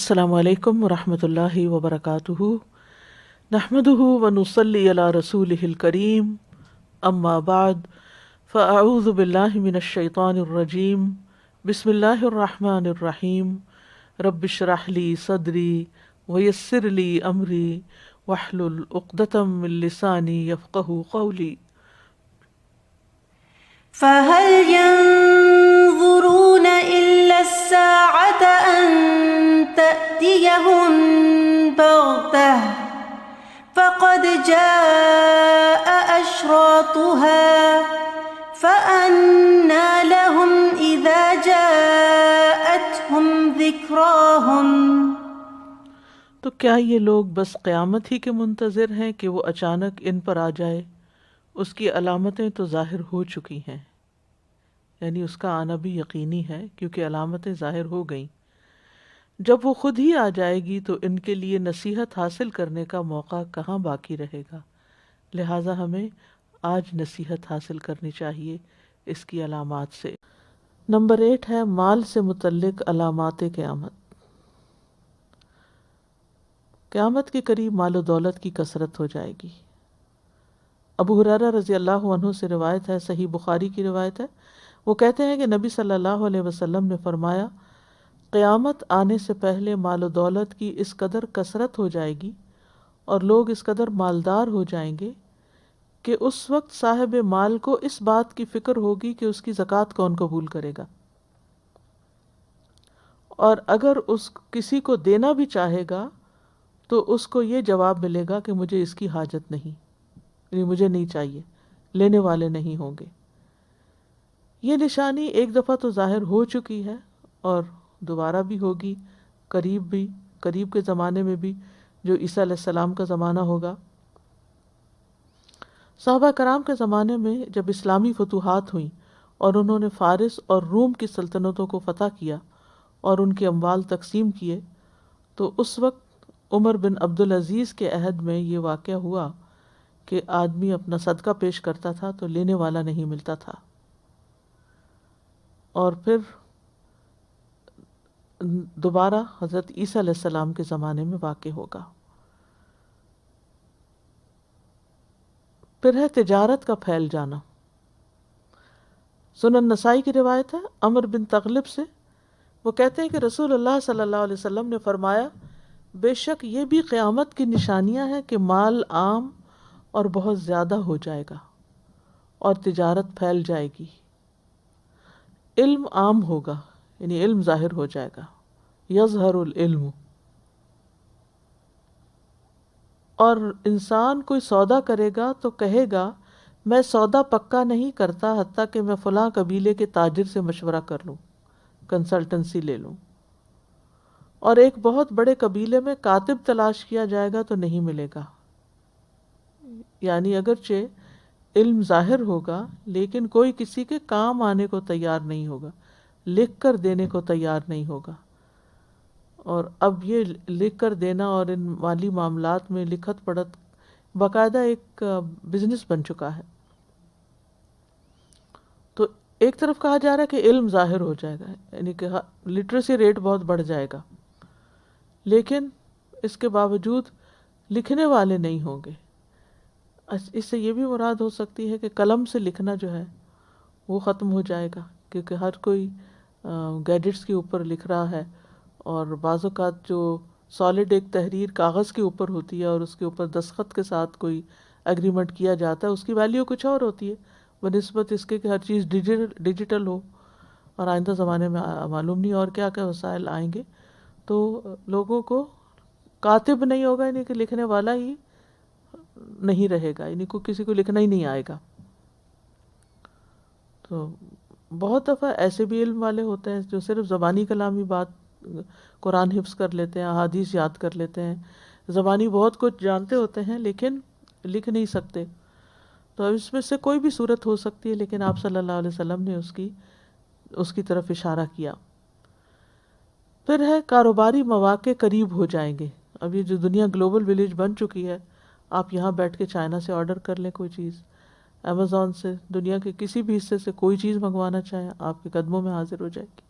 السلام علیکم ورحمۃ اللہ وبرکاتہ، نحمدہ ونصلی علی رسولہ الکریم، اما بعد فاعوذ باللہ من الشیطان الرجیم، بسم اللہ الرحمن الرحیم، رب اشرح لی صدری ویسر لی امری واحلل عقدۃ من لسانی یفقہوا قولی۔ فَهَلْ يَنظُرُونَ إِلَّا السَّاعَةَ أَن تَأْتِيَهُم بَغْتَةً فَقَدْ جَاءَ أَشْرَاطُهَا فَأَنَّىٰ لَهُمْ إِذَا جَاءَتْهُمْ ذِكْرَاهُمْ۔ تو کیا یہ لوگ بس قیامت ہی کے منتظر ہیں کہ وہ اچانک ان پر آ جائے؟ اس کی علامتیں تو ظاہر ہو چکی ہیں، یعنی اس کا آنا بھی یقینی ہے کیونکہ علامتیں ظاہر ہو گئیں۔ جب وہ خود ہی آ جائے گی تو ان کے لیے نصیحت حاصل کرنے کا موقع کہاں باقی رہے گا، لہٰذا ہمیں آج نصیحت حاصل کرنی چاہیے اس کی علامات سے۔ نمبر 8 ہے مال سے متعلق علامات قیامت۔ قیامت کے قریب مال و دولت کی کثرت ہو جائے گی۔ ابو ہریرہ رضی اللہ عنہ سے روایت ہے، صحیح بخاری کی روایت ہے، وہ کہتے ہیں کہ نبی صلی اللہ علیہ وسلم نے فرمایا، قیامت آنے سے پہلے مال و دولت کی اس قدر کثرت ہو جائے گی اور لوگ اس قدر مالدار ہو جائیں گے کہ اس وقت صاحب مال کو اس بات کی فکر ہوگی کہ اس کی زکوٰۃ کون قبول کرے گا، اور اگر اس کسی کو دینا بھی چاہے گا تو اس کو یہ جواب ملے گا کہ مجھے اس کی حاجت نہیں، یعنی مجھے نہیں چاہیے، لینے والے نہیں ہوں گے۔ یہ نشانی ایک دفعہ تو ظاہر ہو چکی ہے اور دوبارہ بھی ہوگی، قریب کے زمانے میں بھی، جو عیسیٰ علیہ السلام کا زمانہ ہوگا۔ صحابہ کرام کے زمانے میں جب اسلامی فتوحات ہوئیں اور انہوں نے فارس اور روم کی سلطنتوں کو فتح کیا اور ان کے اموال تقسیم کیے، تو اس وقت عمر بن عبدالعزیز کے عہد میں یہ واقعہ ہوا کہ آدمی اپنا صدقہ پیش کرتا تھا تو لینے والا نہیں ملتا تھا، اور پھر دوبارہ حضرت عیسیٰ علیہ السلام کے زمانے میں واقع ہوگا۔ پھر ہے تجارت کا پھیل جانا۔ سنن نسائی کی روایت ہے عمر بن تغلب سے، وہ کہتے ہیں کہ رسول اللہ صلی اللہ علیہ وسلم نے فرمایا، بے شک یہ بھی قیامت کی نشانیاں ہیں کہ مال عام اور بہت زیادہ ہو جائے گا اور تجارت پھیل جائے گی، علم عام ہوگا، یعنی علم ظاہر ہو جائے گا، یظہر العلم، اور انسان کوئی سودا کرے گا تو کہے گا میں سودا پکا نہیں کرتا حتیٰ کہ میں فلاں قبیلے کے تاجر سے مشورہ کر لوں، کنسلٹنسی لے لوں، اور ایک بہت بڑے قبیلے میں کاتب تلاش کیا جائے گا تو نہیں ملے گا۔ یعنی اگرچہ علم ظاہر ہوگا لیکن کوئی کسی کے کام آنے کو تیار نہیں ہوگا، لکھ کر دینے کو تیار نہیں ہوگا، اور اب یہ لکھ کر دینا اور ان مالی معاملات میں لکھت پڑھت باقاعدہ ایک بزنس بن چکا ہے۔ تو ایک طرف کہا جا رہا ہے کہ علم ظاہر ہو جائے گا، یعنی کہ لٹریسی ریٹ بہت بڑھ جائے گا، لیکن اس کے باوجود لکھنے والے نہیں ہوں گے۔ اس سے یہ بھی مراد ہو سکتی ہے کہ قلم سے لکھنا جو ہے وہ ختم ہو جائے گا، کیونکہ ہر کوئی گیجٹس کے اوپر لکھ رہا ہے، اور بعض اوقات جو سالڈ ایک تحریر کاغذ کے اوپر ہوتی ہے اور اس کے اوپر دستخط کے ساتھ کوئی ایگریمنٹ کیا جاتا ہے، اس کی ویلیو کچھ اور ہوتی ہے بنسبت اس کے کہ ہر چیز ڈیجیٹل ہو، اور آئندہ زمانے میں معلوم نہیں اور کیا کیا وسائل آئیں گے، تو لوگوں کو کاتب نہیں ہوگا، یعنی کہ لکھنے والا ہی نہیں رہے گا، یعنی کسی کو لکھنا ہی نہیں آئے گا۔ تو بہت دفعہ ایسے بھی علم والے ہوتے ہیں جو صرف زبانی کلامی بات، قرآن حفظ کر لیتے ہیں، احادیث یاد کر لیتے ہیں، زبانی بہت کچھ جانتے ہوتے ہیں لیکن لکھ نہیں سکتے، تو اس میں سے کوئی بھی صورت ہو سکتی ہے، لیکن آپ صلی اللہ علیہ وسلم نے اس کی طرف اشارہ کیا۔ پھر ہے کاروباری مواقع قریب ہو جائیں گے۔ اب یہ جو دنیا گلوبل ولیج بن چکی ہے، آپ یہاں بیٹھ کے چائنا سے آرڈر کر لیں کوئی چیز، امیزون سے، دنیا کے کسی بھی حصے سے کوئی چیز منگوانا چاہیں آپ کے قدموں میں حاضر ہو جائے گی۔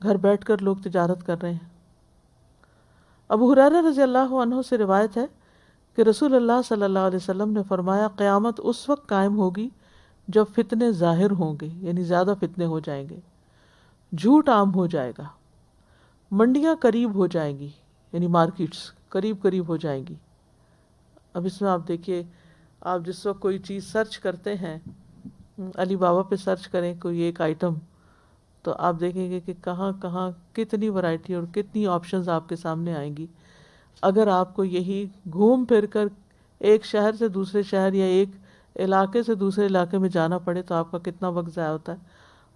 گھر بیٹھ کر لوگ تجارت کر رہے ہیں۔ ابو ہریرہ رضی اللہ عنہ سے روایت ہے کہ رسول اللہ صلی اللہ علیہ وسلم نے فرمایا قیامت اس وقت قائم ہوگی جب فتنے ظاہر ہوں گے، یعنی زیادہ فتنے ہو جائیں گے، جھوٹ عام ہو جائے گا، منڈیاں قریب ہو جائیں گی، یعنی مارکیٹس قریب قریب ہو جائیں گی۔ اب اس میں آپ دیکھیے، آپ جس وقت کوئی چیز سرچ کرتے ہیں، علی بابا پہ سرچ کریں کوئی ایک آئٹم، تو آپ دیکھیں گے کہ کہاں کہاں کتنی ورائٹی اور کتنی آپشنز آپ کے سامنے آئیں گی۔ اگر آپ کو یہی گھوم پھر کر ایک شہر سے دوسرے شہر یا ایک علاقے سے دوسرے علاقے میں جانا پڑے تو آپ کا کتنا وقت ضائع ہوتا ہے،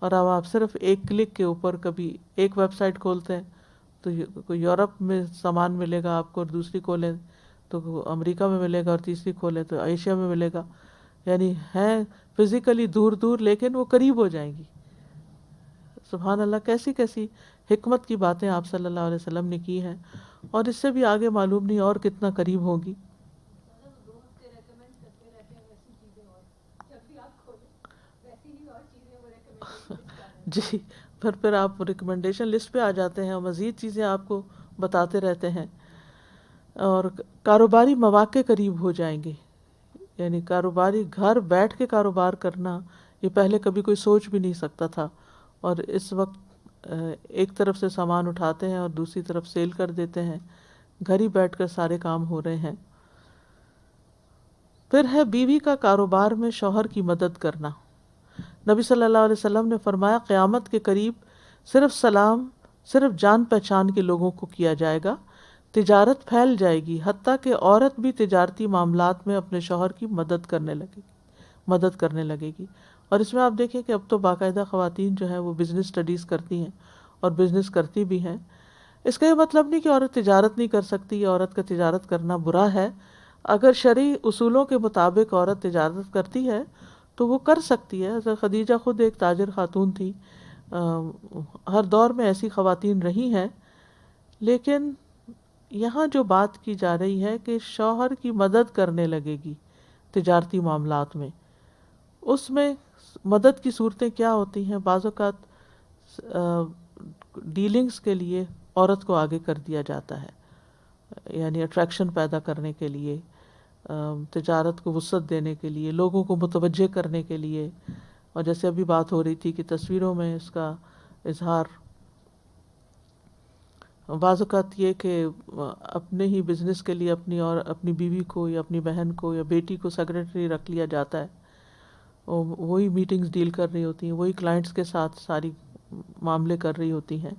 اور اب آپ صرف ایک کلک کے اوپر کبھی ایک ویب سائٹ کھولتے ہیں تو کوئی یورپ میں سامان ملے گا آپ کو، اور دوسری کھولیں تو امریکہ میں ملے گا، اور تیسری کھولیں تو ایشیا میں ملے گا، یعنی ہیں فزیکلی دور دور لیکن وہ قریب ہو جائیں گی۔ سبحان اللہ، کیسی کیسی حکمت کی باتیں آپ صلی اللہ علیہ وسلم نے کی ہیں، اور اس سے بھی آگے معلوم نہیں اور کتنا قریب ہوگی۔ جی، پھر آپ ریکمنڈیشن لسٹ پہ آ جاتے ہیں اور مزید چیزیں آپ کو بتاتے رہتے ہیں، اور کاروباری مواقع قریب ہو جائیں گے، یعنی کاروباری گھر بیٹھ کے کاروبار کرنا یہ پہلے کبھی کوئی سوچ بھی نہیں سکتا تھا، اور اس وقت ایک طرف سے سامان اٹھاتے ہیں اور دوسری طرف سیل کر دیتے ہیں، گھر ہی بیٹھ کر سارے کام ہو رہے ہیں۔ پھر ہے بیوی کا کاروبار میں شوہر کی مدد کرنا۔ نبی صلی اللہ علیہ وسلم نے فرمایا قیامت کے قریب صرف سلام صرف جان پہچان کے لوگوں کو کیا جائے گا، تجارت پھیل جائے گی، حتیٰ کہ عورت بھی تجارتی معاملات میں اپنے شوہر کی مدد کرنے لگے گی۔ اور اس میں آپ دیکھیں کہ اب تو باقاعدہ خواتین جو ہیں وہ بزنس اسٹڈیز کرتی ہیں اور بزنس کرتی بھی ہیں۔ اس کا یہ مطلب نہیں کہ عورت تجارت نہیں کر سکتی یا عورت کا تجارت کرنا برا ہے۔ اگر شرعی اصولوں کے مطابق عورت تجارت کرتی ہے تو وہ کر سکتی ہے۔ حضرت خدیجہ خود ایک تاجر خاتون تھی، ہر دور میں ایسی خواتین رہی ہیں، لیکن یہاں جو بات کی جا رہی ہے کہ شوہر کی مدد کرنے لگے گی تجارتی معاملات میں۔ اس میں مدد کی صورتیں کیا ہوتی ہیں؟ بعض اوقات ڈیلنگز کے لیے عورت کو آگے کر دیا جاتا ہے، یعنی اٹریکشن پیدا کرنے کے لیے، تجارت کو وسعت دینے کے لیے، لوگوں کو متوجہ کرنے کے لیے، اور جیسے ابھی بات ہو رہی تھی کہ تصویروں میں اس کا اظہار، بعض اوقات یہ کہ اپنے ہی بزنس کے لیے اپنی بیوی کو یا اپنی بہن کو یا بیٹی کو سیکرٹری رکھ لیا جاتا ہے، وہی میٹنگز ڈیل کر رہی ہوتی ہیں، وہی کلائنٹس کے ساتھ ساری معاملے کر رہی ہوتی ہیں۔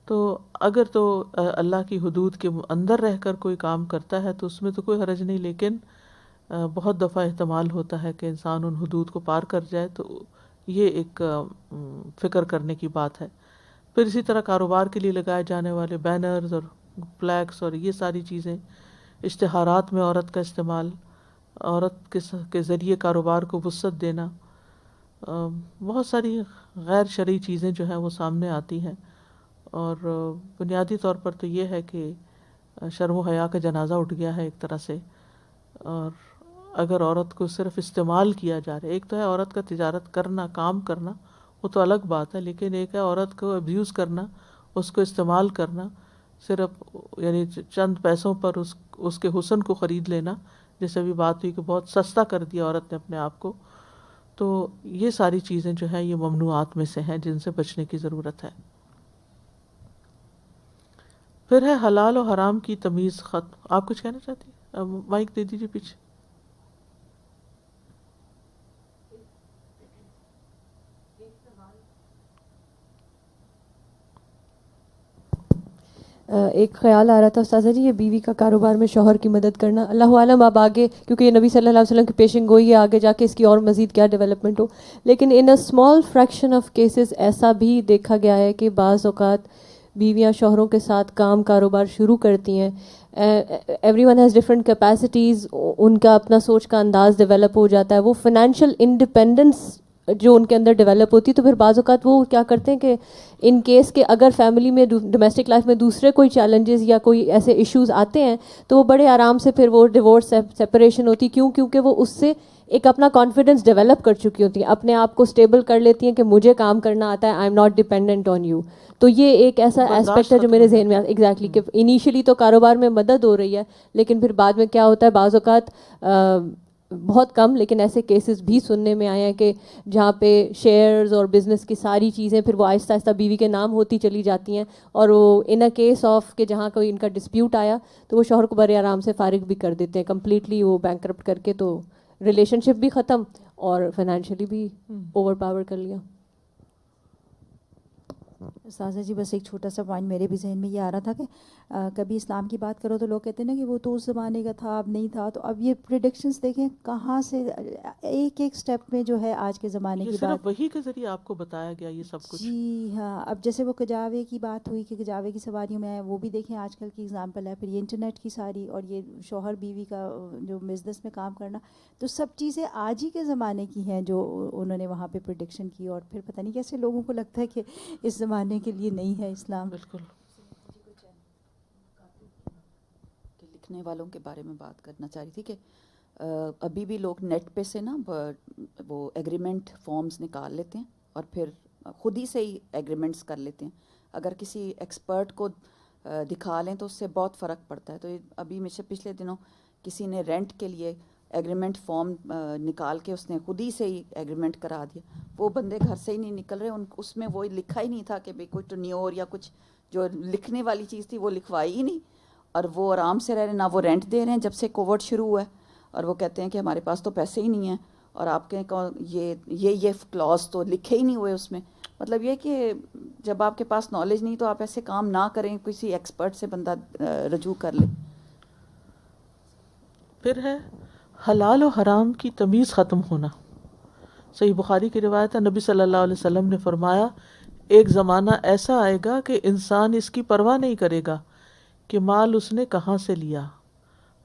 تو اگر تو اللہ کی حدود کے اندر رہ کر کوئی کام کرتا ہے تو اس میں تو کوئی حرج نہیں، لیکن بہت دفعہ احتمال ہوتا ہے کہ انسان ان حدود کو پار کر جائے، تو یہ ایک فکر کرنے کی بات ہے۔ پھر اسی طرح کاروبار کے لیے لگائے جانے والے بینرز اور فلیکس اور یہ ساری چیزیں، اشتہارات میں عورت کا استعمال، عورت کے ذریعے کاروبار کو وسعت دینا، بہت ساری غیر شرعی چیزیں جو ہیں وہ سامنے آتی ہیں، اور بنیادی طور پر تو یہ ہے کہ شرم و حیا کا جنازہ اٹھ گیا ہے ایک طرح سے۔ اور اگر عورت کو صرف استعمال کیا جا رہا ہے، ایک تو ہے عورت کا تجارت کرنا، کام کرنا، وہ تو الگ بات ہے، لیکن ایک ہے عورت کو ابیوز کرنا، اس کو استعمال کرنا، صرف یعنی چند پیسوں پر اس کے حسن کو خرید لینا، جیسے بھی بات ہوئی کہ بہت سستا کر دیا عورت نے اپنے آپ کو۔ تو یہ ساری چیزیں جو ہیں یہ ممنوعات میں سے ہیں جن سے بچنے کی ضرورت ہے۔ پھر ہے حلال و حرام کی تمیز ختم۔ آپ کچھ کہنا چاہتی ہیں؟ مائک دے دیجیے پیچھے۔ ایک خیال آ رہا تھا استاذہ جی، یہ بیوی کا کاروبار میں شوہر کی مدد کرنا، اللہ عالم اب آگے، کیونکہ یہ نبی صلی اللہ علیہ وسلم کی پیشن گوئی ہے، آگے جا کے اس کی اور مزید کیا ڈیولپمنٹ ہو، لیکن in a small fraction of cases ایسا بھی دیکھا گیا ہے کہ بعض اوقات بیویاں شوہروں کے ساتھ کاروبار شروع کرتی ہیں۔ Everyone has different capacities, ان کا اپنا سوچ کا انداز ڈیولپ ہو جاتا ہے، وہ فائنینشیل انڈیپینڈنس جو ان کے اندر ڈیولپ ہوتی ہے. تو پھر بعض اوقات وہ کیا کرتے ہیں کہ ان کیس کہ اگر فیملی میں ڈومیسٹک لائف میں دوسرے کوئی چیلنجز یا کوئی ایسے ایشوز آتے ہیں تو وہ بڑے آرام سے پھر وہ ڈیورس سپریشن ہوتی. کیوں؟ کیونکہ وہ اس سے ایک اپنا کانفیڈنس ڈیولپ کر چکی ہوتی ہیں, اپنے آپ کو اسٹیبل کر لیتی ہیں کہ مجھے کام کرنا آتا ہے, I am not dependent on you. تو یہ ایک ایسا اسپیکٹ ہے جو میرے ذہن میں ایگزیکٹلی کہ انیشلی تو کاروبار میں مدد ہو رہی ہے, لیکن پھر بعد میں کیا ہوتا ہے بعض اوقات بہت کم لیکن ایسے کیسز بھی سننے میں آئے ہیں کہ جہاں پہ شیئرز اور بزنس کی ساری چیزیں پھر وہ آہستہ آہستہ بیوی کے نام ہوتی چلی جاتی ہیں, اور وہ ان اے کیس آف کہ جہاں کوئی ان کا ڈسپیوٹ آیا تو وہ شوہر کو بڑے آرام سے فارغ بھی کر دیتے ہیں کمپلیٹلی وہ بینکرپٹ کر کے, تو ریلیشن شپ بھی ختم اور فائنینشلی بھی اوور پاور کر لیا. استاذہ جی بس ایک چھوٹا سا پوائنٹ میرے بھی ذہن میں یہ آ رہا تھا کہ کبھی اسلام کی بات کرو تو لوگ کہتے ہیں نا کہ وہ تو اس زمانے کا تھا اب نہیں تھا, تو اب یہ پریڈکشنز دیکھیں کہاں سے ایک ایک سٹیپ میں جو ہے آج کے زمانے کی بات وہی کے ذریعے آپ کو بتایا گیا یہ سب کچھ. جی ہاں, اب جیسے وہ کجاوے کی بات ہوئی کہ کجاوے کی سواریوں میں وہ بھی دیکھیں آج کل کی ایگزامپل ہے, پھر یہ انٹرنیٹ کی ساری اور یہ شوہر بیوی کا جو بزنس میں کام کرنا, تو سب چیزیں آج ہی کے زمانے کی ہیں جو انہوں نے وہاں پہ پریڈکشن کی, اور پھر پتہ نہیں کیسے لوگوں کو لگتا ہے کہ اس زمانے کے لیے نہیں ہے اسلام. بالکل. لکھنے والوں کے بارے میں بات کرنا چاہ رہی تھی کہ ابھی بھی لوگ نیٹ پہ سے نا وہ ایگریمنٹ فارمز نکال لیتے ہیں اور پھر خود ہی سے ہی ایگریمنٹس کر لیتے ہیں. اگر کسی ایکسپرٹ کو دکھا لیں تو اس سے بہت فرق پڑتا ہے. تو ابھی مجھے پچھلے دنوں کسی نے رینٹ کے لیے ایگریمنٹ فارم نکال کے اس نے خود ہی سے ہی ایگریمنٹ کرا دیا. وہ بندے گھر سے ہی نہیں نکل رہے, اس میں وہ لکھا ہی نہیں تھا کہ بھئی کوئی ٹنیور یا کچھ جو لکھنے والی چیز تھی وہ لکھوائی ہی نہیں, اور وہ آرام سے رہ رہے, نہ وہ رینٹ دے رہے ہیں جب سے کووڈ شروع ہوا ہے, اور وہ کہتے ہیں کہ ہمارے پاس تو پیسے ہی نہیں ہیں, اور آپ کے یہ کلاس تو لکھے ہی نہیں ہوئے اس میں. مطلب یہ کہ جب آپ کے پاس نالج نہیں تو آپ ایسے کام نہ کریں, کسی ایکسپرٹ سے بندہ رجوع کر لے. پھر ہے حلال و حرام کی تمیز ختم ہونا. صحیح بخاری کی روایت ہے, نبی صلی اللہ علیہ وسلم نے فرمایا ایک زمانہ ایسا آئے گا کہ انسان اس کی پرواہ نہیں کرے گا کہ مال اس نے کہاں سے لیا,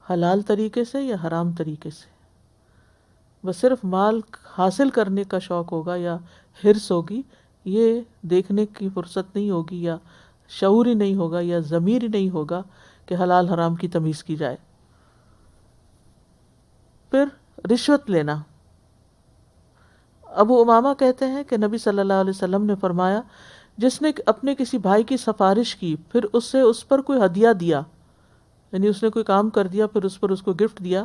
حلال طریقے سے یا حرام طریقے سے. بس صرف مال حاصل کرنے کا شوق ہوگا یا حرص ہوگی, یہ دیکھنے کی فرصت نہیں ہوگی یا شعور ہی نہیں ہوگا یا ضمیر ہی نہیں ہوگا کہ حلال حرام کی تمیز کی جائے. پھر رشوت لینا. ابو امامہ کہتے ہیں کہ نبی صلی اللہ علیہ وسلم نے فرمایا جس نے اپنے کسی بھائی کی سفارش کی پھر اس پر کوئی ہدیہ دیا, یعنی اس نے کوئی کام کر دیا پھر اس پر اس کو گفٹ دیا,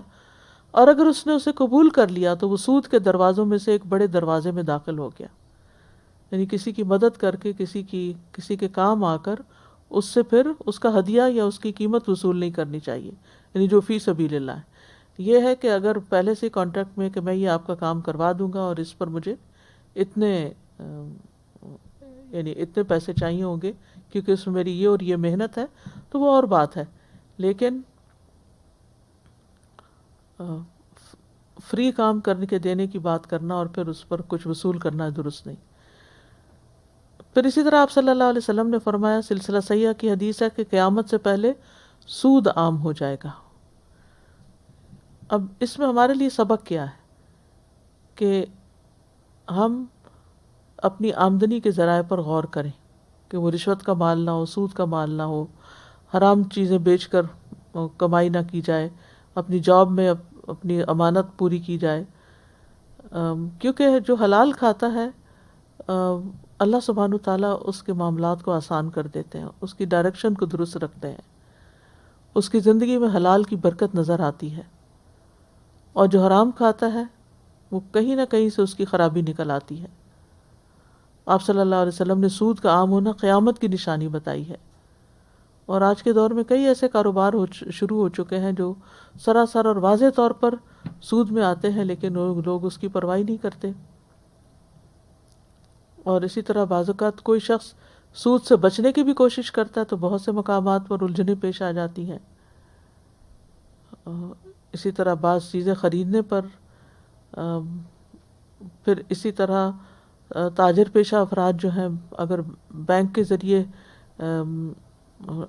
اور اگر اس نے اسے قبول کر لیا تو وہ سود کے دروازوں میں سے ایک بڑے دروازے میں داخل ہو گیا. یعنی کسی کی مدد کر کے کسی کے کام آ کر اس سے پھر اس کا ہدیہ یا اس کی قیمت وصول نہیں کرنی چاہیے, یعنی جو فی سبیل اللہ ہے. یہ ہے کہ اگر پہلے سے کانٹریکٹ میں کہ میں یہ آپ کا کام کروا دوں گا اور اس پر مجھے اتنے پیسے چاہیے ہوں گے کیونکہ اس میں میری یہ اور یہ محنت ہے, تو وہ اور بات ہے. لیکن فری کام کرنے کے دینے کی بات کرنا اور پھر اس پر کچھ وصول کرنا درست نہیں. پھر اسی طرح آپ صلی اللہ علیہ وسلم نے فرمایا, سلسلہ صحیحہ کی حدیث ہے کہ قیامت سے پہلے سود عام ہو جائے گا. اب اس میں ہمارے لیے سبق کیا ہے کہ ہم اپنی آمدنی کے ذرائع پر غور کریں کہ وہ رشوت کا مال نہ ہو, سود کا مال نہ ہو, حرام چیزیں بیچ کر کمائی نہ کی جائے, اپنی جاب میں اپنی امانت پوری کی جائے. کیونکہ جو حلال کھاتا ہے اللہ سبحانہ تعالیٰ اس کے معاملات کو آسان کر دیتے ہیں, اس کی ڈائریکشن کو درست رکھتے ہیں, اس کی زندگی میں حلال کی برکت نظر آتی ہے. اور جو حرام کھاتا ہے وہ کہیں نہ کہیں سے اس کی خرابی نکل آتی ہے. آپ صلی اللہ علیہ وسلم نے سود کا عام ہونا قیامت کی نشانی بتائی ہے, اور آج کے دور میں کئی ایسے کاروبار شروع ہو چکے ہیں جو سراسر اور واضح طور پر سود میں آتے ہیں, لیکن لوگ اس کی پرواہ نہیں کرتے. اور اسی طرح بعض اوقات کوئی شخص سود سے بچنے کی بھی کوشش کرتا ہے تو بہت سے مقامات پر الجھنیں پیش آ جاتی ہیں. اسی طرح بعض چیزیں خریدنے پر پھر اسی طرح تاجر پیشہ افراد جو ہیں اگر بینک کے ذریعے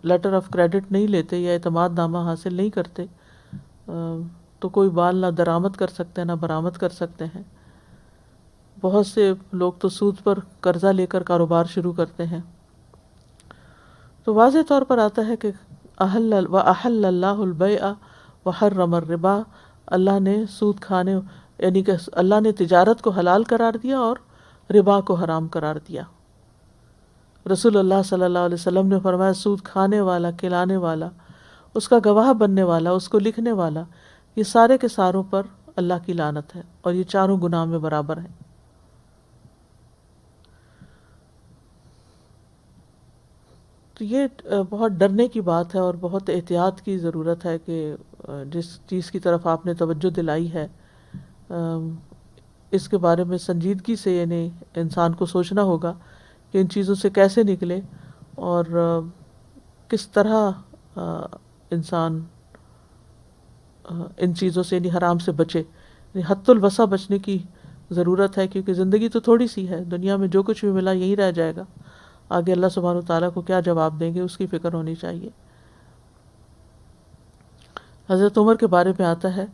لیٹر آف کریڈٹ نہیں لیتے یا اعتماد نامہ حاصل نہیں کرتے تو کوئی مال نہ درآمد کر سکتے نہ برآمد کر سکتے ہیں. بہت سے لوگ تو سود پر قرضہ لے کر کاروبار شروع کرتے ہیں. تو واضح طور پر آتا ہے کہ احل اللہ البیع وحرم الربا، اللہ نے سود کھانے یعنی کہ اللہ نے تجارت کو حلال قرار دیا اور ربا کو حرام قرار دیا. رسول اللہ صلی اللہ علیہ وسلم نے فرمایا سود کھانے والا، کھلانے والا، اس کا گواہ بننے والا، اس کو لکھنے والا، یہ سارے کے ساروں پر اللہ کی لعنت ہے اور یہ چاروں گناہ میں برابر ہیں. تو یہ بہت ڈرنے کی بات ہے اور بہت احتیاط کی ضرورت ہے کہ جس چیز کی طرف آپ نے توجہ دلائی ہے اس کے بارے میں سنجیدگی سے یعنی انسان کو سوچنا ہوگا کہ ان چیزوں سے کیسے نکلے اور کس طرح انسان ان چیزوں سے یعنی حرام سے بچے. یعنی حد الوسع بچنے کی ضرورت ہے کیونکہ زندگی تو تھوڑی سی ہے، دنیا میں جو کچھ بھی ملا یہی رہ جائے گا، آگے اللہ سبحانہ وتعالیٰ کو کیا جواب دیں گے اس کی فکر ہونی چاہیے. حضرت عمر کے بارے میں آتا ہے،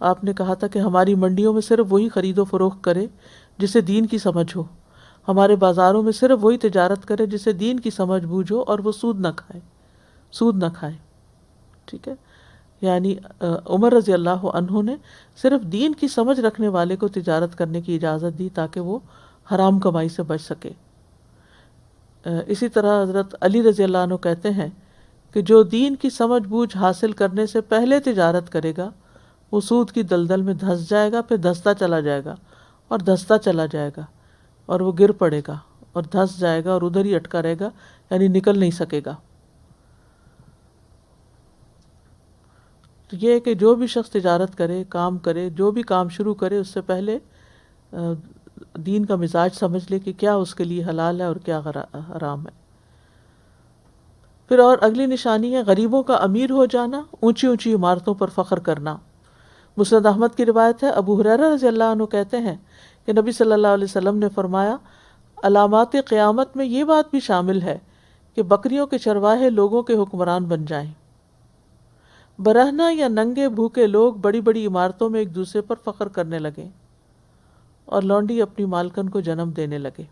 آپ نے کہا تھا کہ ہماری منڈیوں میں صرف وہی خرید و فروخت کرے جسے دین کی سمجھ ہو، ہمارے بازاروں میں صرف وہی تجارت کرے جسے دین کی سمجھ بوجھ ہو اور وہ سود نہ کھائے. ٹھیک ہے، یعنی عمر رضی اللہ عنہ نے صرف دین کی سمجھ رکھنے والے کو تجارت کرنے کی اجازت دی تاکہ وہ حرام کمائی سے بچ سکے. اسی طرح حضرت علی رضی اللہ عنہ کہتے ہیں کہ جو دین کی سمجھ بوجھ حاصل کرنے سے پہلے تجارت کرے گا وہ سود کی دلدل میں دھنس جائے گا، پھر دھستا چلا جائے گا اور دھستا چلا جائے گا اور وہ گر پڑے گا اور دھس جائے گا اور ادھر ہی اٹکا رہے گا، یعنی نکل نہیں سکے گا. تو یہ ہے کہ جو بھی شخص تجارت کرے، کام کرے، جو بھی کام شروع کرے اس سے پہلے دین کا مزاج سمجھ لے کہ کیا اس کے لیے حلال ہے اور کیا حرام ہے. پھر اور اگلی نشانی ہے غریبوں کا امیر ہو جانا، اونچی اونچی عمارتوں پر فخر کرنا. مسند احمد کی روایت ہے، ابو ہریرہ رضی اللہ عنہ کہتے ہیں کہ نبی صلی اللہ علیہ وسلم نے فرمایا علامات قیامت میں یہ بات بھی شامل ہے کہ بکریوں کے چرواہے لوگوں کے حکمران بن جائیں. برہنہ یا ننگے بھوکے لوگ بڑی بڑی عمارتوں میں ایک دوسرے پر فخر کرنے لگے اور لونڈی اپنی مالکن کو جنم دینے لگے.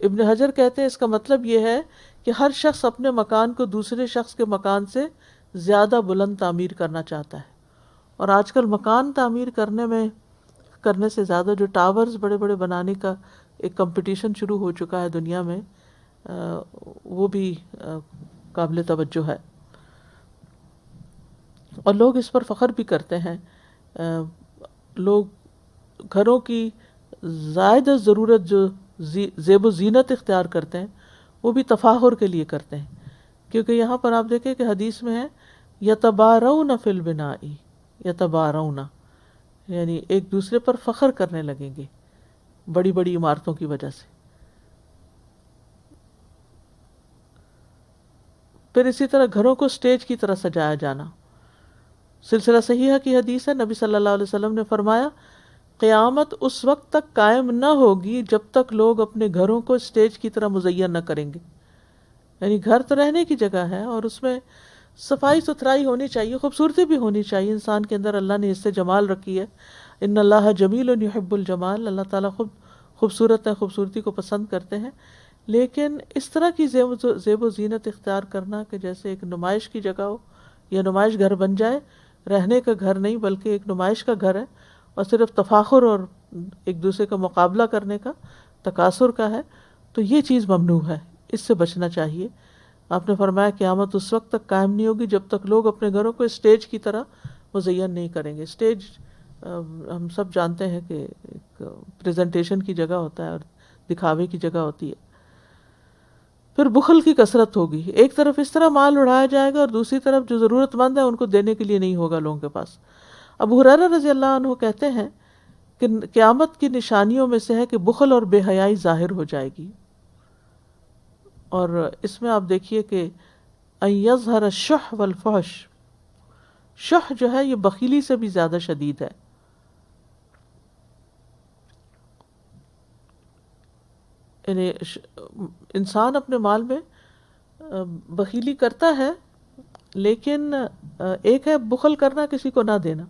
ابن حجر کہتے ہیں اس کا مطلب یہ ہے کہ ہر شخص اپنے مکان کو دوسرے شخص کے مکان سے زیادہ بلند تعمیر کرنا چاہتا ہے، اور آج کل مکان تعمیر کرنے سے زیادہ جو ٹاورز بڑے بڑے بنانے کا ایک کمپٹیشن شروع ہو چکا ہے دنیا میں، وہ بھی قابل توجہ ہے اور لوگ اس پر فخر بھی کرتے ہیں. لوگ گھروں کی زائد ضرورت جو زیب و زینت اختیار کرتے ہیں وہ بھی تفاخر کے لیے کرتے ہیں، کیونکہ یہاں پر آپ دیکھیں کہ حدیث میں ہے یتبارون فی البناء، یتبارون یعنی ایک دوسرے پر فخر کرنے لگیں گے بڑی بڑی عمارتوں کی وجہ سے. پھر اسی طرح گھروں کو سٹیج کی طرح سجایا جانا. سلسلہ صحیحہ کی حدیث ہے، نبی صلی اللہ علیہ وسلم نے فرمایا قیامت اس وقت تک قائم نہ ہوگی جب تک لوگ اپنے گھروں کو سٹیج کی طرح مزین نہ کریں گے. یعنی گھر تو رہنے کی جگہ ہے اور اس میں صفائی ستھرائی ہونی چاہیے، خوبصورتی بھی ہونی چاہیے. انسان کے اندر اللہ نے اس سے جمال رکھی ہے، ان اللہ جمیل یحب الجمال، اللہ تعالیٰ خود خوبصورت ہے، خوبصورتی کو پسند کرتے ہیں. لیکن اس طرح کی زیب و زینت اختیار کرنا کہ جیسے ایک نمائش کی جگہ ہو یا نمائش گھر بن جائے، رہنے کا گھر نہیں بلکہ ایک نمائش کا گھر ہے اور صرف تفاخر اور ایک دوسرے کا مقابلہ کرنے کا، تکاثر کا ہے، تو یہ چیز ممنوع ہے، اس سے بچنا چاہیے. آپ نے فرمایا قیامت اس وقت تک قائم نہیں ہوگی جب تک لوگ اپنے گھروں کو اسٹیج کی طرح مزین نہیں کریں گے. اسٹیج ہم سب جانتے ہیں کہ ایک پریزنٹیشن کی جگہ ہوتا ہے اور دکھاوے کی جگہ ہوتی ہے. پھر بخل کی کثرت ہوگی، ایک طرف اس طرح مال اڑایا جائے گا اور دوسری طرف جو ضرورت مند ہے ان کو دینے کے لیے نہیں ہوگا لوگوں کے پاس. ابو ہریرہ رضی اللہ عنہ کہتے ہیں کہ قیامت کی نشانیوں میں سے ہے کہ بخل اور بے حیائی ظاہر ہو جائے گی. اور اس میں آپ دیکھیے کہ ان یظہر الشح والفحش، شح جو ہے یہ بخیلی سے بھی زیادہ شدید ہے. یعنی انسان اپنے مال میں بخیلی کرتا ہے، لیکن ایک ہے بخل کرنا، کسی کو نہ دینا،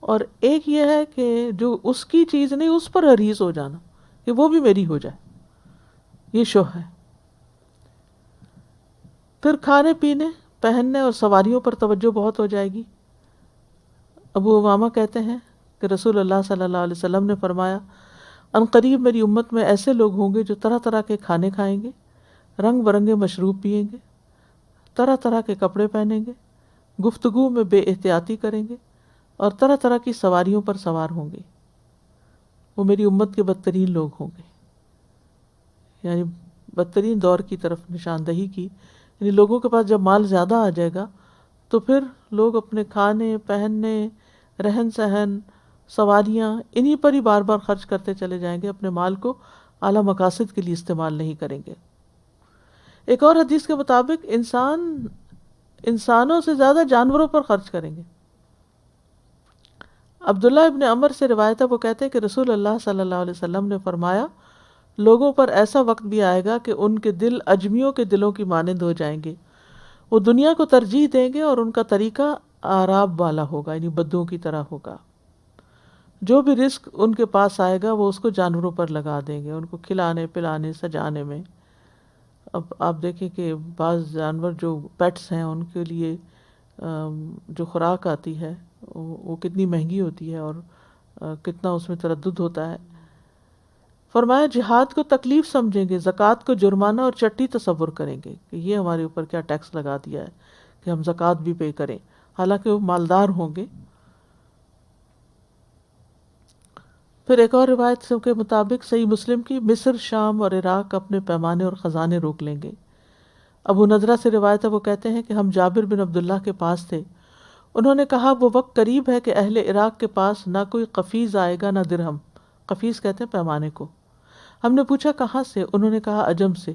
اور ایک یہ ہے کہ جو اس کی چیز نہیں اس پر حریص ہو جانا کہ وہ بھی میری ہو جائے، یہ شوہ ہے۔ پھر کھانے پینے، پہننے اور سواریوں پر توجہ بہت ہو جائے گی۔ ابو امامہ کہتے ہیں کہ رسول اللہ صلی اللہ علیہ وسلم نے فرمایا، ان قریب میری امت میں ایسے لوگ ہوں گے جو طرح طرح کے کھانے کھائیں گے، رنگ برنگے مشروب پئیں گے، طرح طرح کے کپڑے پہنیں گے، گفتگو میں بے احتیاطی کریں گے اور طرح طرح کی سواریوں پر سوار ہوں گے۔ وہ میری امت کے بدترین لوگ ہوں گے، یعنی بدترین دور کی طرف نشاندہی کی۔ یعنی لوگوں کے پاس جب مال زیادہ آ جائے گا تو پھر لوگ اپنے کھانے، پہننے، رہن سہن، سواریاں انہی پر ہی بار بار خرچ کرتے چلے جائیں گے، اپنے مال کو اعلیٰ مقاصد کے لیے استعمال نہیں کریں گے۔ ایک اور حدیث کے مطابق انسانوں سے زیادہ جانوروں پر خرچ کریں گے۔ عبداللہ ابن عمر سے روایت ہے، وہ کہتے ہیں کہ رسول اللہ صلی اللہ علیہ وسلم نے فرمایا، لوگوں پر ایسا وقت بھی آئے گا کہ ان کے دل اجمیوں کے دلوں کی مانند ہو جائیں گے، وہ دنیا کو ترجیح دیں گے اور ان کا طریقہ آراب والا ہوگا، یعنی بدوؤں کی طرح ہوگا۔ جو بھی رزق ان کے پاس آئے گا وہ اس کو جانوروں پر لگا دیں گے، ان کو کھلانے پلانے سجانے میں۔ اب آپ دیکھیں کہ بعض جانور جو پیٹس ہیں ان کے لیے جو خوراک آتی ہے وہ کتنی مہنگی ہوتی ہے اور کتنا اس میں تردد ہوتا ہے۔ فرمایا جہاد کو تکلیف سمجھیں گے، زکوٰۃ کو جرمانہ اور چٹی تصور کریں گے کہ یہ ہمارے اوپر کیا ٹیکس لگا دیا ہے کہ ہم زکوٰۃ بھی پے کریں، حالانکہ وہ مالدار ہوں گے۔ پھر ایک اور روایت کے مطابق صحیح مسلم کی، مصر، شام اور عراق اپنے پیمانے اور خزانے روک لیں گے۔ ابو نضرہ سے روایت ہے، وہ کہتے ہیں کہ ہم جابر بن عبداللہ کے پاس تھے، انہوں نے کہا وہ وقت قریب ہے کہ اہل عراق کے پاس نہ کوئی قفیز آئے گا نہ درہم، قفیز کہتے ہیں پیمانے کو۔ ہم نے پوچھا کہاں سے، انہوں نے کہا عجم سے،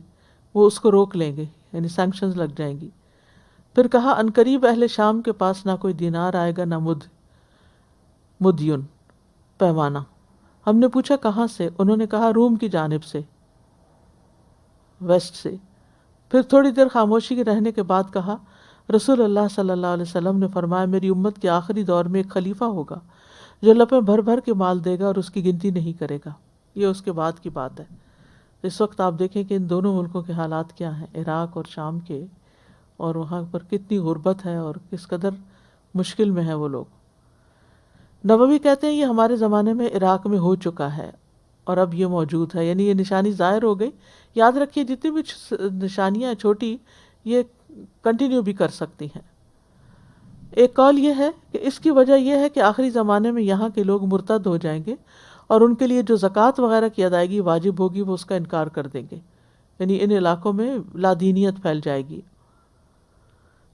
وہ اس کو روک لیں گے، یعنی سینکشنز لگ جائیں گی۔ پھر کہا عنقریب اہل شام کے پاس نہ کوئی دینار آئے گا نہ مدین پیمانہ۔ ہم نے پوچھا کہاں سے، انہوں نے کہا روم کی جانب سے، ویسٹ سے۔ پھر تھوڑی دیر خاموشی رہنے کے بعد کہا رسول اللہ صلی اللہ علیہ وسلم نے فرمایا میری امت کے آخری دور میں ایک خلیفہ ہوگا جو لپیں بھر بھر کے مال دے گا اور اس کی گنتی نہیں کرے گا۔ یہ اس کے بعد کی بات ہے۔ اس وقت آپ دیکھیں کہ ان دونوں ملکوں کے حالات کیا ہیں، عراق اور شام کے، اور وہاں پر کتنی غربت ہے اور کس قدر مشکل میں ہیں وہ لوگ۔ نووی کہتے ہیں یہ ہمارے زمانے میں عراق میں ہو چکا ہے اور اب یہ موجود ہے، یعنی یہ نشانی ظاہر ہو گئی۔ یاد رکھیے جتنی بھی نشانیاں چھوٹی یہ کنٹینیو بھی کر سکتی ہیں۔ ایک قول یہ ہے کہ اس کی وجہ یہ ہے کہ آخری زمانے میں یہاں کے لوگ مرتد ہو جائیں گے اور ان کے لیے جو زکوٰۃ وغیرہ کی ادائیگی واجب ہوگی وہ اس کا انکار کر دیں گے، یعنی ان علاقوں میں لادینیت پھیل جائے گی۔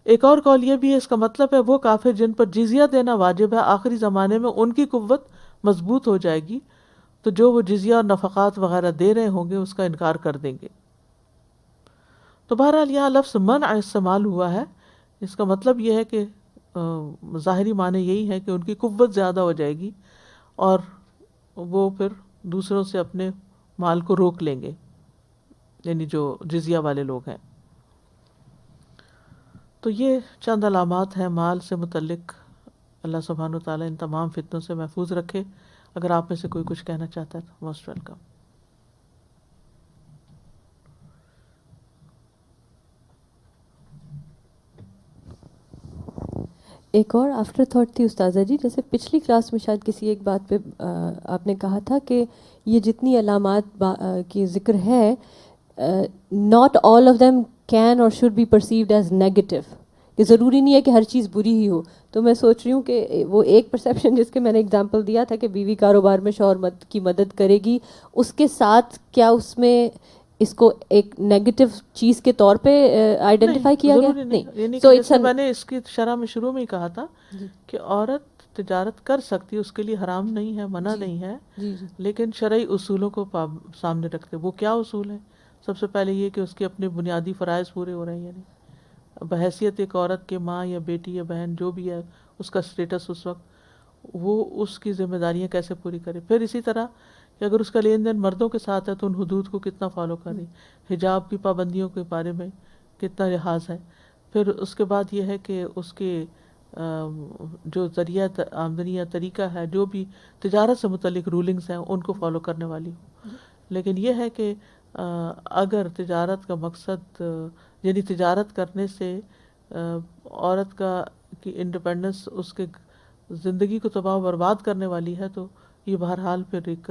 ایک اور قول یہ بھی ہے، اس کا مطلب ہے وہ کافر جن پر جزیہ دینا واجب ہے آخری زمانے میں ان کی قوت مضبوط ہو جائے گی، تو جو وہ جزیہ اور نفقات وغیرہ دے رہے ہوں گے اس کا انکار کر دیں گے۔ تو بہرحال یہاں لفظ منع استعمال ہوا ہے، اس کا مطلب یہ ہے کہ ظاہری معنی یہی ہے کہ ان کی قوت زیادہ ہو جائے گی اور وہ پھر دوسروں سے اپنے مال کو روک لیں گے، یعنی جو جزیہ والے لوگ ہیں۔ تو یہ چند علامات ہیں مال سے متعلق۔ اللہ سبحانہ وتعالیٰ ان تمام فتنوں سے محفوظ رکھے۔ اگر آپ میں سے کوئی کچھ کہنا چاہتا ہے تو موسٹ ویلکم۔ ایک اور آفٹر تھاٹ تھی استاذہ جی، جیسے پچھلی کلاس میں شاید کسی ایک بات پہ آپ نے کہا تھا کہ یہ جتنی علامات کی ذکر ہے not all of them can or should be perceived as negative, کہ ضروری نہیں ہے کہ ہر چیز بری ہی ہو۔ تو میں سوچ رہی ہوں کہ وہ ایک پرسیپشن جس کے میں نے اگزامپل دیا تھا کہ بیوی کاروبار میں شوہر کی مدد کرے گی، اس کے ساتھ کیا اس میں اس کو ایک نیگیٹو چیز کے طور پہ آئیڈینٹیفائی کیا گیا؟ نہیں، تو جیسے میں نے اس کی شرح میں شروع میں ہی کہا تھا کہ عورت تجارت کر سکتی ہے، اس کے لیے حرام نہیں ہے، منع نہیں ہے، لیکن شرعی اصولوں کو سامنے رکھتے۔ وہ کیا اصول ہیں؟ سب سے پہلے یہ کہ اس کے اپنے بنیادی فرائض پورے ہو رہے ہیں، یعنی بحیثیت ایک عورت کے ماں یا بیٹی یا بہن جو بھی ہے اس کا اسٹیٹس اس وقت، وہ اس کی ذمہ داریاں کیسے پوری کرے۔ پھر اسی طرح کہ اگر اس کا لین دین مردوں کے ساتھ ہے تو ان حدود کو کتنا فالو کرے، حجاب کی پابندیوں کے بارے میں کتنا لحاظ ہے۔ پھر اس کے بعد یہ ہے کہ اس کے جو ذریعہ آمدنی یا طریقہ ہے، جو بھی تجارت سے متعلق رولنگز ہیں ان کو فالو کرنے والی ہوں. لیکن یہ ہے کہ اگر تجارت کا مقصد یعنی تجارت کرنے سے عورت کی انڈیپینڈنس اس کے زندگی کو تباہ و برباد کرنے والی ہے، تو یہ بہرحال پھر ایک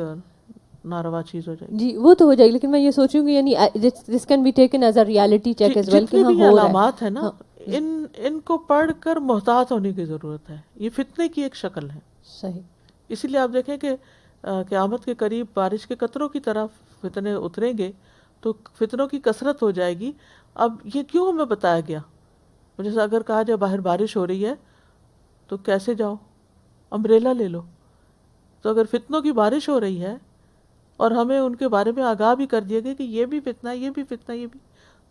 ناروا چیز ہو جائے گی. جی وہ تو ہو جائے گی، لیکن میں یہ سوچوں گی یعنی this can be taken as a reality check as well کہ جتنے ہاں بھی یہ ہو رہا ہے. علامات ہیں نا، ان کو پڑھ کر محتاط ہونے کی ضرورت ہے. یہ فتنے کی ایک شکل ہے. صحیح. اسی لیے آپ دیکھیں کہ قیامت کے قریب بارش کے قطروں کی طرح فتنے اتریں گے تو فتنوں کی کثرت ہو جائے گی. اب یہ کیوں ہمیں بتایا گیا؟ جیسے اگر کہا جائے باہر بارش ہو رہی ہے تو کیسے جاؤ؟ امبریلا لے لو. تو اگر فتنوں کی بارش ہو رہی ہے اور ہمیں ان کے بارے میں آگاہ بھی کر دیا گیا کہ یہ بھی فتنہ ہے، یہ بھی فتنہ ہے، یہ بھی،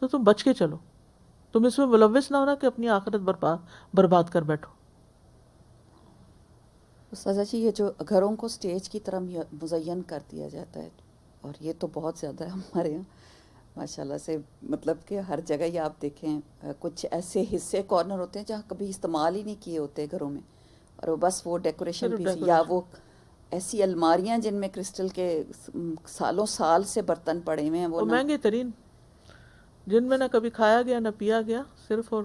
تو تم بچ کے چلو. تم اس میں ملوث نہ ہونا کہ اپنی آخرت برباد کر بیٹھو. استاذہ جی، یہ جو گھروں کو سٹیج کی طرح مزین کر دیا جاتا ہے، اور یہ تو بہت زیادہ ہے ہمارے یہاں ماشاءاللہ سے، مطلب کہ ہر جگہ یہ آپ دیکھیں کچھ ایسے حصے کارنر ہوتے ہیں جہاں کبھی استعمال ہی نہیں کیے ہوتے گھروں میں، اور وہ بس وہ ڈیکوریشن پیس، یا وہ ایسی الماریاں جن میں کرسٹل کے سالوں سال سے برتن پڑے ہوئے ہیں، وہ مہنگے ترین، جن میں نہ کبھی کھایا گیا نہ پیا گیا، صرف اور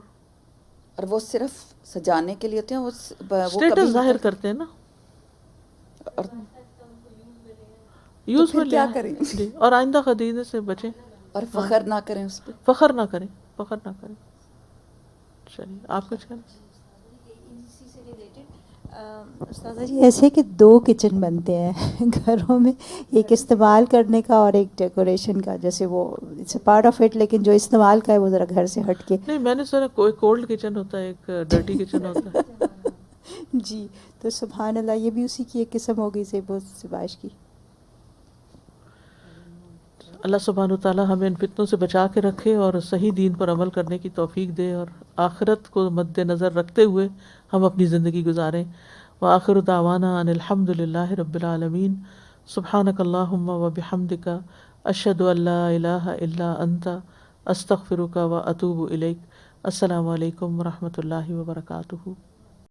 وہ صرف سجانے کے لیے ہوتے ہیں، وہ اسٹیٹس ظاہر کرتے ہیں نا، اور یوز میں کیا کریں جی. اور آئندہ خریدنے سے بچیں اور فخر نہ کریں اس پہ، فخر نہ کریں. چلیے آپ کچھ کہیں. استاذہ جی ایسے کہ 2 کچن بنتے ہیں گھروں میں، ایک استعمال کرنے کا اور ایک ڈیکوریشن کا، جیسے وہ it's a part of it, لیکن جو استعمال کا ہے وہ ذرا گھر سے ہٹ کے. نہیں، میں نے سنا کوئی کولڈ کچن ہوتا ہے، ایک ڈرٹی کچن ہوتا ہے. جی تو سبحان اللہ، یہ بھی اسی کی ایک قسم ہو گئی سبائش کی. اللہ سبحانہ و تعالی ہمیں ان فتنوں سے بچا کے رکھے اور صحیح دین پر عمل کرنے کی توفیق دے، اور آخرت کو مد نظر رکھتے ہوئے ہم اپنی زندگی گزاریں. وآخر دعوانا ان الحمد للہ رب العالمین. سبحانک اللہم وبحمدک، اشہد ان لا الہ الا انت، استغفرک واتوب الیک. السلام علیکم ورحمۃ اللہ وبرکاتہ.